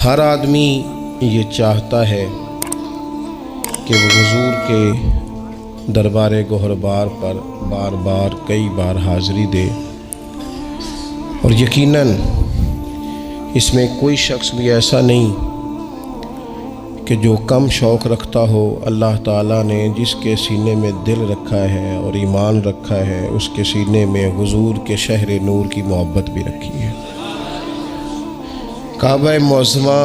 ہر آدمی یہ چاہتا ہے کہ وہ حضور کے دربار گوہربار پر بار بار کئی بار حاضری دے، اور یقیناً اس میں کوئی شخص بھی ایسا نہیں کہ جو کم شوق رکھتا ہو۔ اللہ تعالیٰ نے جس کے سینے میں دل رکھا ہے اور ایمان رکھا ہے، اس کے سینے میں حضور کے شہر نور کی محبت بھی رکھی ہے۔ کعبہ معظمہ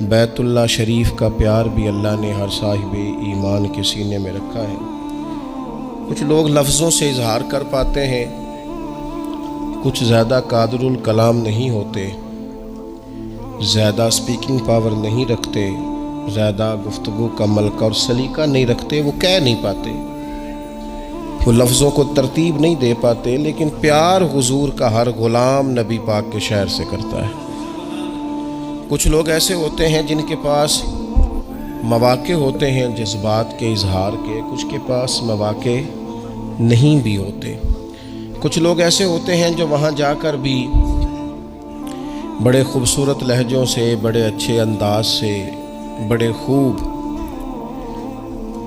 بیت اللہ شریف کا پیار بھی اللہ نے ہر صاحب ایمان کے سینے میں رکھا ہے۔ کچھ لوگ لفظوں سے اظہار کر پاتے ہیں، کچھ زیادہ قادر الکلام نہیں ہوتے، زیادہ سپیکنگ پاور نہیں رکھتے، زیادہ گفتگو کا ملکہ اور سلیقہ نہیں رکھتے، وہ کہہ نہیں پاتے، وہ لفظوں کو ترتیب نہیں دے پاتے، لیکن پیار حضور کا ہر غلام نبی پاک کے شہر سے کرتا ہے۔ کچھ لوگ ایسے ہوتے ہیں جن کے پاس مواقع ہوتے ہیں جذبات کے اظہار کے، کچھ کے پاس مواقع نہیں بھی ہوتے۔ کچھ لوگ ایسے ہوتے ہیں جو وہاں جا کر بھی بڑے خوبصورت لہجوں سے، بڑے اچھے انداز سے، بڑے خوب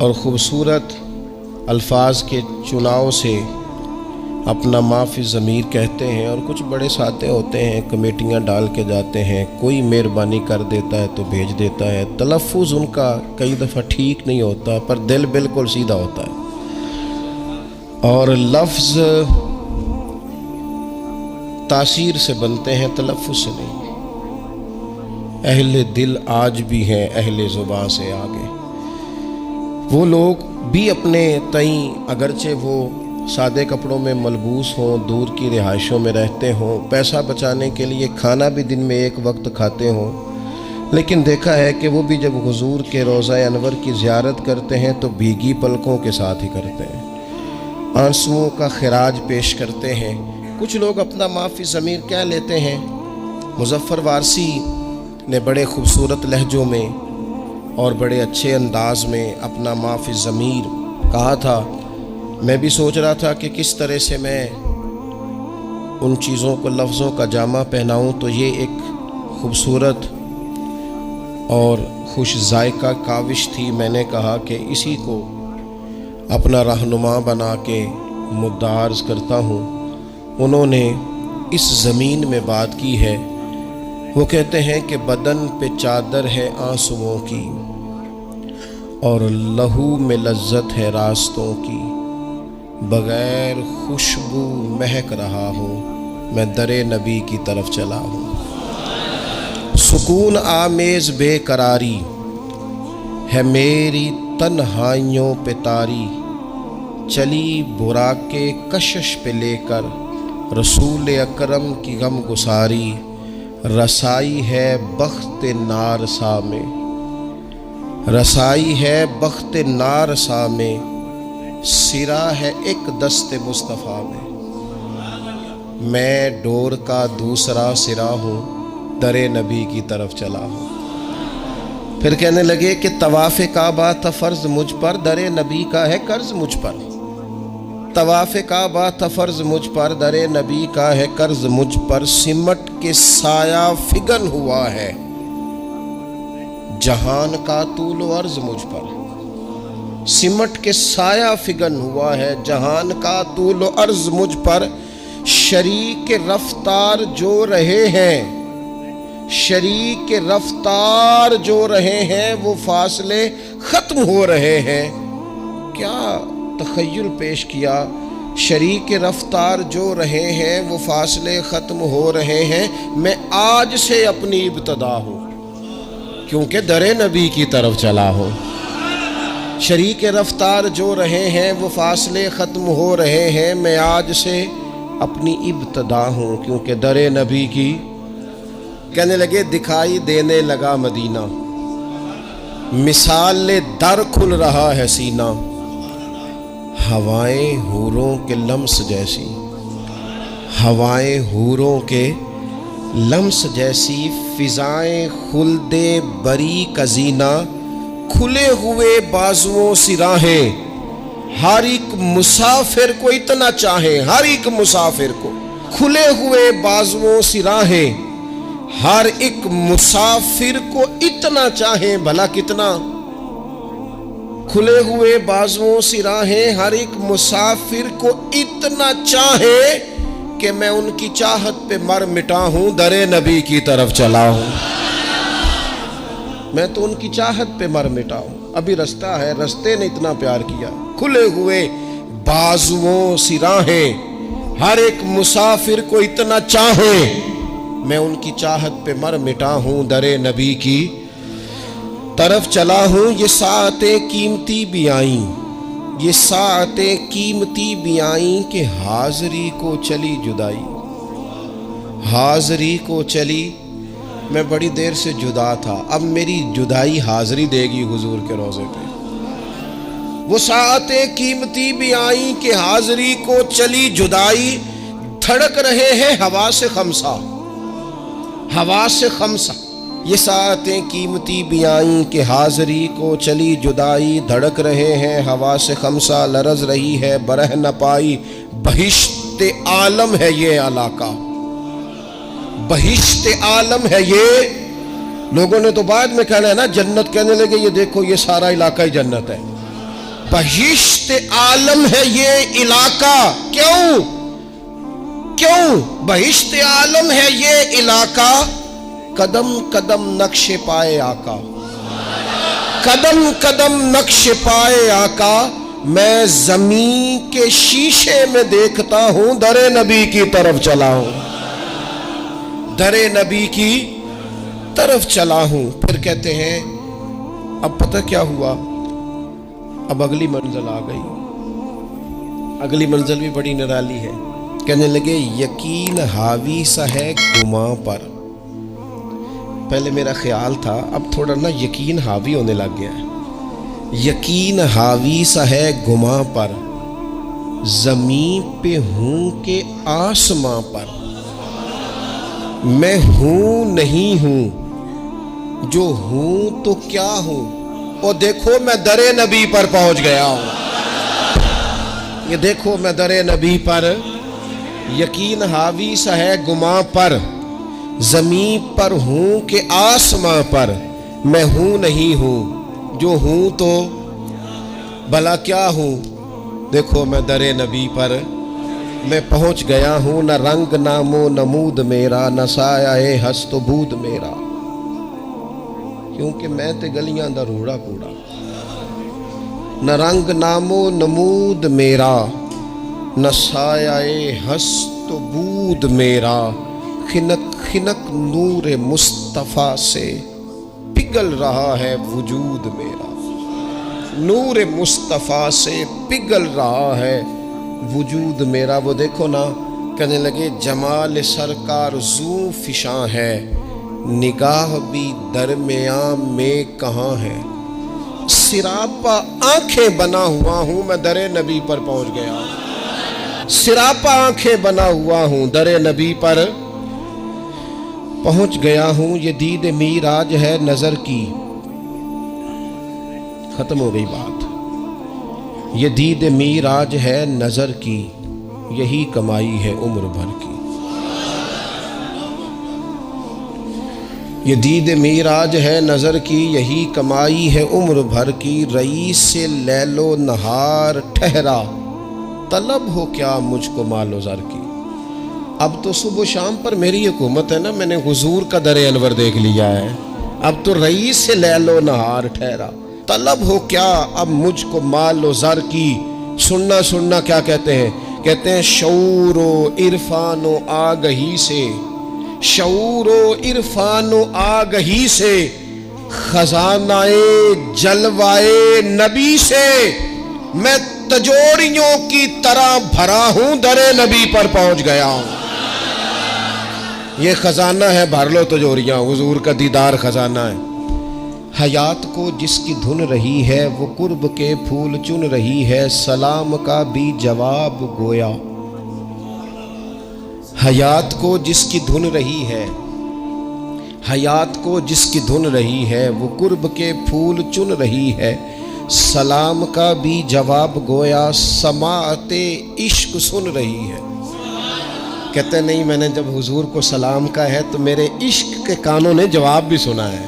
اور خوبصورت الفاظ کے چناؤ سے اپنا ما فی الضمیر کہتے ہیں، اور کچھ بڑے سادے ہوتے ہیں، کمیٹیاں ڈال کے جاتے ہیں، کوئی مہربانی کر دیتا ہے تو بھیج دیتا ہے، تلفظ ان کا کئی دفعہ ٹھیک نہیں ہوتا پر دل بالکل سیدھا ہوتا ہے، اور لفظ تاثیر سے بنتے ہیں، تلفظ سے نہیں۔ اہل دل آج بھی ہیں اہل زبان سے آگے۔ وہ لوگ بھی اپنے تئیں اگرچہ وہ سادے کپڑوں میں ملبوس ہوں، دور کی رہائشوں میں رہتے ہوں، پیسہ بچانے کے لیے کھانا بھی دن میں ایک وقت کھاتے ہوں، لیکن دیکھا ہے کہ وہ بھی جب حضور کے روضہ انور کی زیارت کرتے ہیں تو بھیگی پلکوں کے ساتھ ہی کرتے ہیں، آنسوؤں کا خراج پیش کرتے ہیں۔ کچھ لوگ اپنا ما فی الضمیر کہہ لیتے ہیں۔ مظفر وارسی نے بڑے خوبصورت لہجوں میں اور بڑے اچھے انداز میں اپنا ما فی الضمیر کہا تھا۔ میں بھی سوچ رہا تھا کہ کس طرح سے میں ان چیزوں کو لفظوں کا جامہ پہناؤں، تو یہ ایک خوبصورت اور خوش ذائقہ کاوش تھی۔ میں نے کہا کہ اسی کو اپنا رہنما بنا کے مدعا عرض کرتا ہوں۔ انہوں نے اس زمین میں بات کی ہے، وہ کہتے ہیں کہ بدن پہ چادر ہے آنسوؤں کی، اور لہو میں لذت ہے راستوں کی، بغیر خوشبو مہک رہا ہوں، میں در نبی کی طرف چلا ہوں۔ سکون آمیز بے قراری ہے میری تنہائیوں پہ طاری، چلی براق کشش پہ لے کر رسول اکرم کی غم گساری، رسائی ہے بخت نارسا میں، رسائی ہے بخت نارسا میں، سرا ہے ایک دست مصطفیٰ میں ڈور کا دوسرا سرا ہوں، در نبی کی طرف چلا ہوں۔ پھر کہنے لگے کہ طواف کعبہ تھا فرض مجھ پر، در نبی کا ہے قرض مجھ پر۔ طواف کعبہ تھا فرض مجھ پر، در نبی کا ہے قرض مجھ پر، سمٹ کے سایہ فگن ہوا ہے جہان کا طول و عرض مجھ پر، سمٹ کے سایہ فگن ہوا ہے جہان کا طول و عرض مجھ پر، شریک رفتار جو رہے ہیں، شریک رفتار جو رہے ہیں، وہ فاصلے ختم ہو رہے ہیں۔ کیا تخیل پیش کیا، شریک رفتار جو رہے ہیں وہ فاصلے ختم ہو رہے ہیں، میں آج سے اپنی ابتدا ہوں کیونکہ در نبی کی طرف چلا ہوں۔ شریک رفتار جو رہے ہیں وہ فاصلے ختم ہو رہے ہیں، میں آج سے اپنی ابتدا ہوں کیونکہ در نبی کی۔ کہنے لگے دکھائی دینے لگا مدینہ، مثال در کھل رہا ہے سینہ، ہوائیں حوروں کے لمس جیسی، ہوائیں حوروں کے لمس جیسی، فضائیں خلد بری کا زینہ، کھلے ہوئے بازوؤں سی راہیں، ہر ایک مسافر کو اتنا چاہیں، ہر ایک مسافر کو کھلے ہوئے بازوؤں سی راہیں، ہر ایک مسافر کو اتنا چاہیں، بھلا کتنا؟ کھلے ہوئے بازوؤں سے راہیں، ہر ایک مسافر کو اتنا چاہیں کہ میں ان کی چاہت پہ مر مٹا ہوں، در نبی کی طرف چلا ہوں۔ میں تو ان کی چاہت پہ مر مٹا ہوں۔ ابھی رستہ ہے، رستے نے اتنا پیار کیا۔ کھلے ہوئے بازوؤں سے راہیں، ہر ایک مسافر کو اتنا چاہیں، میں ان کی چاہت پہ مر مٹا ہوں، در نبی کی طرف چلا ہوں۔ یہ ساعتیں قیمتی بھی آئیں، یہ ساعتیں قیمتی بھی آئیں کہ حاضری کو چلی جدائی، حاضری کو چلی۔ میں بڑی دیر سے جدا تھا، اب میری جدائی حاضری دے گی حضور کے روضے پہ۔ وہ ساعتیں قیمتی بھی آئیں کہ حاضری کو چلی جدائی، دھڑک رہے ہیں ہوا سے خمسہ، ہوا سے خمسہ۔ یہ ساعتیں قیمتی بھی آئیں کہ حاضری کو چلی جدائی، دھڑک رہے ہیں ہوا سے خمسہ، لرز رہی ہے برہ نہ پائی، بہشت عالم ہے یہ علاقہ، بہشت عالم ہے یہ۔ لوگوں نے تو بعد میں کہنا ہے نا جنت، کہنے لگے یہ دیکھو یہ سارا علاقہ ہی جنت ہے۔ بہشت عالم ہے یہ علاقہ، کیوں؟ کیوں بہشت عالم ہے یہ علاقہ؟ قدم قدم نقش پائے آقا، قدم قدم نقش پائے آقا، میں زمین کے شیشے میں دیکھتا ہوں، در نبی کی طرف چلا ہوں، در نبی کی طرف چلا ہوں۔ پھر کہتے ہیں اب پتہ کیا ہوا؟ اب اگلی منزل آ گئی، اگلی منزل بھی بڑی نرالی ہے۔ کہنے لگے یقین حاوی سا ہے گماں پر۔ پہلے میرا خیال تھا، اب تھوڑا نا یقین حاوی ہونے لگ گیا ہے۔ یقین حاوی سا ہے گماں پر، زمین پہ ہوں کہ آسماں پر، میں ہوں نہیں ہوں، جو ہوں تو کیا ہوں، اور دیکھو میں در نبی پر پہنچ گیا ہوں، یہ دیکھو میں در نبی پر۔ یقین حاوی سا ہے گماں پر، زمین پر ہوں کہ آسماں پر، میں ہوں نہیں ہوں، جو ہوں تو بھلا کیا ہوں، دیکھو میں در نبی پر میں پہنچ گیا ہوں۔ نہ رنگ نام و نمود میرا، نہ سایہ ہست و بود میرا، کیونکہ میں تے گلیاں دا روڑا کوڑا۔ نہ رنگ نام و نمود میرا، نہ سایہ ہست و بود میرا، خنک خنک نور مصطفیٰ سے پگھل رہا ہے وجود میرا، نور مصطفیٰ سے پگھل رہا ہے وجود میرا۔ وہ دیکھو نا، کہنے لگے جمال سرکار زو فشاں ہے، نگاہ بھی درمیان میں کہاں ہے، سراپا آنکھیں بنا ہوا ہوں، میں در نبی پر پہنچ گیا ہوں، سراپا آنکھیں بنا ہوا ہوں، در نبی پر پہنچ گیا ہوں۔ یہ دید میراج ہے نظر کی، ختم ہو گئی بات۔ یہ دید میراج ہے نظر کی، یہی کمائی ہے عمر بھر کی۔ یہ دید میراج ہے نظر کی، یہی کمائی ہے عمر بھر کی، رئیس سے لیل و نہار ٹھہرا، طلب ہو کیا مجھ کو مال و زر کی۔ اب تو صبح و شام پر میری حکومت ہے نا، میں نے حضور کا در انور دیکھ لیا ہے، اب تو رئیس سے لیل و نہار ٹھہرا، طلب ہو کیا اب مجھ کو مال و زر کی۔ سننا سننا کیا کہتے ہیں؟ کہتے ہیں شعور و عرفان و آگہی سے، شعور و عرفان و آگہی سے، خزانہ جلوائے نبی سے، میں تجوریوں کی طرح بھرا ہوں، در نبی پر پہنچ گیا ہوں۔ یہ خزانہ ہے، بھر لو تجوریاں، حضور کا دیدار خزانہ ہے۔ حیات کو جس کی دھن رہی ہے، وہ قرب کے پھول چن رہی ہے، سلام کا بھی جواب گویا۔ حیات کو جس کی دھن رہی ہے، حیات کو جس کی دھن رہی ہے، وہ قرب کے پھول چن رہی ہے، سلام کا بھی جواب گویا، سماعت عشق سن رہی ہے۔ کہتے نہیں، میں نے جب حضور کو سلام کہا ہے تو میرے عشق کے کانوں نے جواب بھی سنا ہے.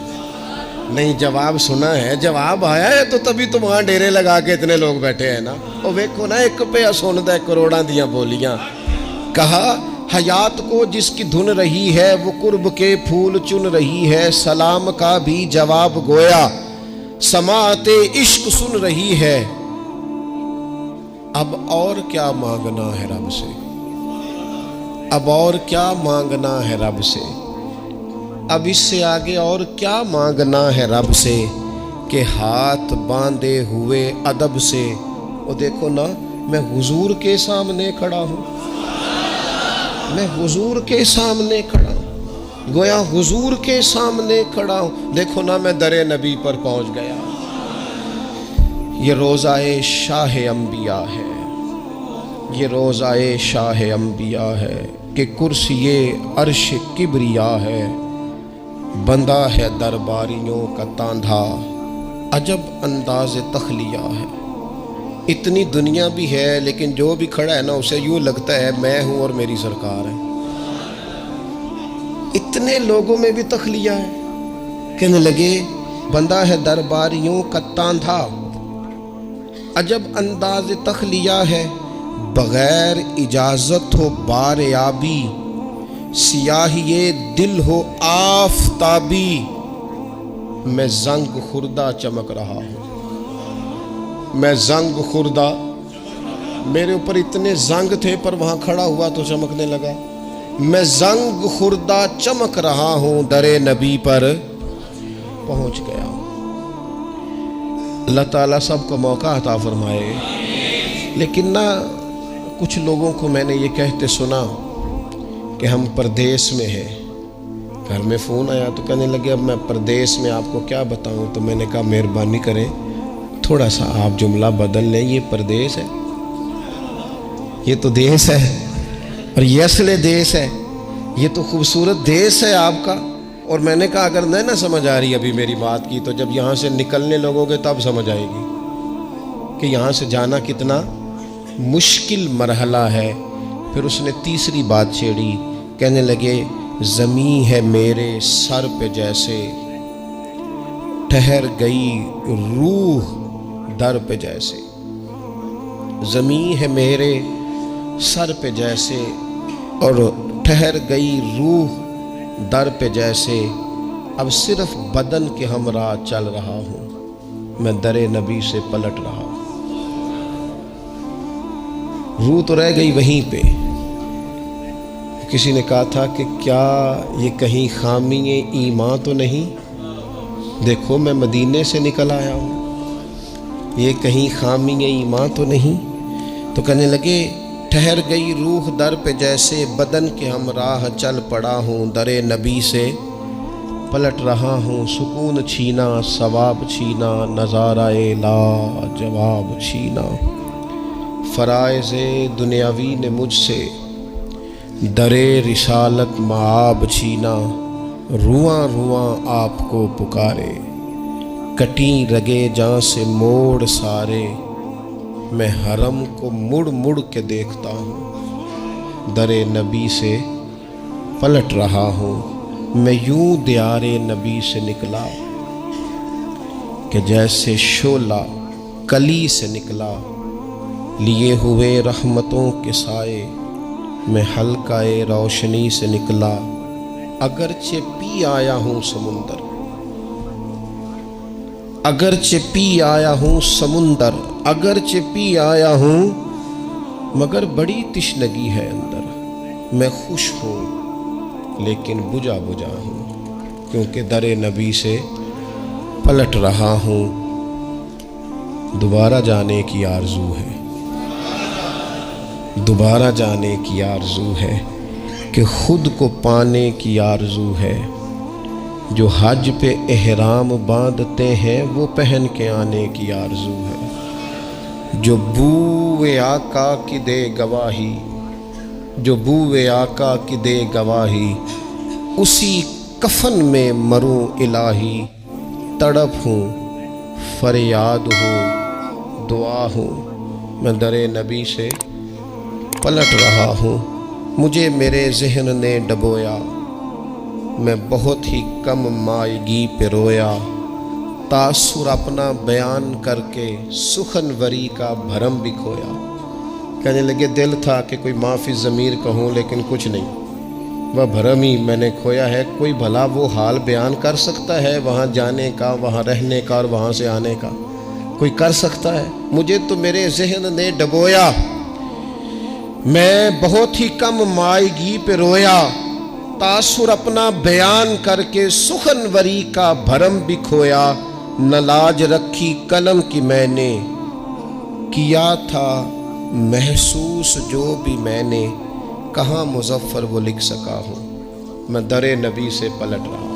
نہیں جواب سنا ہے، جواب آیا ہے تو تبھی تو وہاں ڈیرے لگا کے اتنے لوگ بیٹھے ہیں نا. وہ ویکھو نا، ایک پہ سندا ہے کروڑاں دیاں بولیاں. کہا حیات کو جس کی دھن رہی ہے وہ قرب کے پھول چن رہی ہے. سلام کا بھی جواب گویا سماعت عشق سن رہی ہے. اب اور کیا مانگنا ہے رب سے، اب اور کیا مانگنا ہے رب سے، اب اس سے آگے اور کیا مانگنا ہے رب سے کہ ہاتھ باندھے ہوئے ادب سے. وہ دیکھو نا، میں حضور کے سامنے کھڑا ہوں، میں حضور کے سامنے کھڑا ہوں، گویا حضور کے سامنے کھڑا ہوں. دیکھو نا، میں در نبی پر پہنچ گیا. یہ روضہ شاہ انبیاء ہے، یہ روضہ شاہ انبیاء ہے کہ کرسی عرش کبریا ہے. بندہ ہے درباریوں کا تاندھا، عجب انداز تخلیہ ہے. اتنی دنیا بھی ہے لیکن جو بھی کھڑا ہے نا اسے یوں لگتا ہے میں ہوں اور میری سرکار ہے. اتنے لوگوں میں بھی تخلیہ ہے. کہنے لگے بندہ ہے درباریوں کا تاندھا، عجب انداز تخلیہ ہے. بغیر اجازت ہو بار آبی، سیاہی دل ہو آفتابی. میں زنگ خوردہ چمک رہا ہوں، میں زنگ خوردہ. میرے اوپر اتنے زنگ تھے پر وہاں کھڑا ہوا تو چمکنے لگا. میں زنگ خوردہ چمک رہا ہوں، در نبی پر پہنچ گیا. اللہ تعالیٰ سب کو موقع عطا فرمائے. لیکن نہ کچھ لوگوں کو میں نے یہ کہتے سنا کہ ہم پردیس میں ہیں. گھر میں فون آیا تو کہنے لگے اب میں پردیس میں آپ کو کیا بتاؤں. تو میں نے کہا مہربانی کریں تھوڑا سا آپ جملہ بدل لیں. یہ پردیس ہے، یہ تو دیس ہے، اور یہ اصل دیس ہے. یہ تو خوبصورت دیس ہے آپ کا. اور میں نے کہا اگر نہ سمجھ آ رہی ابھی میری بات کی تو جب یہاں سے نکلنے لگو گے تب سمجھ آئے گی کہ یہاں سے جانا کتنا مشکل مرحلہ ہے. پھر اس نے تیسری بات چھیڑی. کہنے لگے زمین ہے میرے سر پہ جیسے، ٹھہر گئی روح در پہ جیسے. زمین ہے میرے سر پہ جیسے اور ٹھہر گئی روح در پہ جیسے. اب صرف بدن کے ہمراہ چل رہا ہوں، میں در نبی سے پلٹ رہا ہوں. روح تو رہ گئی وہیں پہ. کسی نے کہا تھا کہ کیا یہ کہیں خامی ایمان تو نہیں؟ دیکھو میں مدینے سے نکل آیا ہوں، یہ کہیں خامی ایمان تو نہیں؟ تو کہنے لگے ٹھہر گئی روح در پہ جیسے، بدن کے ہمراہ چل پڑا ہوں، در نبی سے پلٹ رہا ہوں. سکون چھینا ثواب چھینا، نظارہ لا جواب چھینا. فرائض دنیاوی نے مجھ سے در رسالت معاب چھینا. رواں رواں آپ کو پکارے، کٹیں رگے جاں سے موڑ سارے. میں حرم کو مڑ مڑ کے دیکھتا ہوں، در نبی سے پلٹ رہا ہوں. میں یوں دیار نبی سے نکلا کہ جیسے شعلہ کلی سے نکلا. لیے ہوئے رحمتوں کے سائے، میں حلقہ روشنی سے نکلا. اگرچہ پی آیا ہوں سمندر، اگرچہ پی آیا ہوں سمندر، اگرچہ پی آیا ہوں مگر بڑی تشنگی ہے اندر. میں خوش ہوں لیکن بجھا بجھا ہوں، کیونکہ در نبی سے پلٹ رہا ہوں. دوبارہ جانے کی آرزو ہے، دوبارہ جانے کی آرزو ہے کہ خود کو پانے کی آرزو ہے. جو حج پہ احرام باندھتے ہیں وہ پہن کے آنے کی آرزو ہے. جو بوئے آقا کی دے گواہی، جو بوئے آقا کی دے گواہی، اسی کفن میں مروں الہی. تڑپ ہوں فریاد ہوں دعا ہوں، میں در نبی سے پلٹ رہا ہوں. مجھے میرے ذہن نے ڈبویا، میں بہت ہی کم مائگی پہ رویا، تاثر اپنا بیان کر کے سخنوری کا بھرم بھی کھویا۔ کہنے لگے دل تھا کہ کوئی معافی ضمیر کہوں، لیکن کچھ نہیں، وہ بھرم ہی میں نے کھویا ہے۔ کوئی بھلا وہ حال بیان کر سکتا ہے وہاں جانے کا، وہاں رہنے کا اور وہاں سے آنے کا؟ کوئی کر سکتا ہے؟ مجھے تو میرے ذہن نے ڈبویا، میں بہت ہی کم مائگی پہ رویا، تاثر اپنا بیان کر کے سخنوری کا بھرم بھی کھویا۔ نہ لاج رکھی قلم کی میں نے، کیا تھا محسوس جو بھی میں نے، کہاں مظفر وہ لکھ سکا ہوں، میں در نبی سے پلٹ رہا۔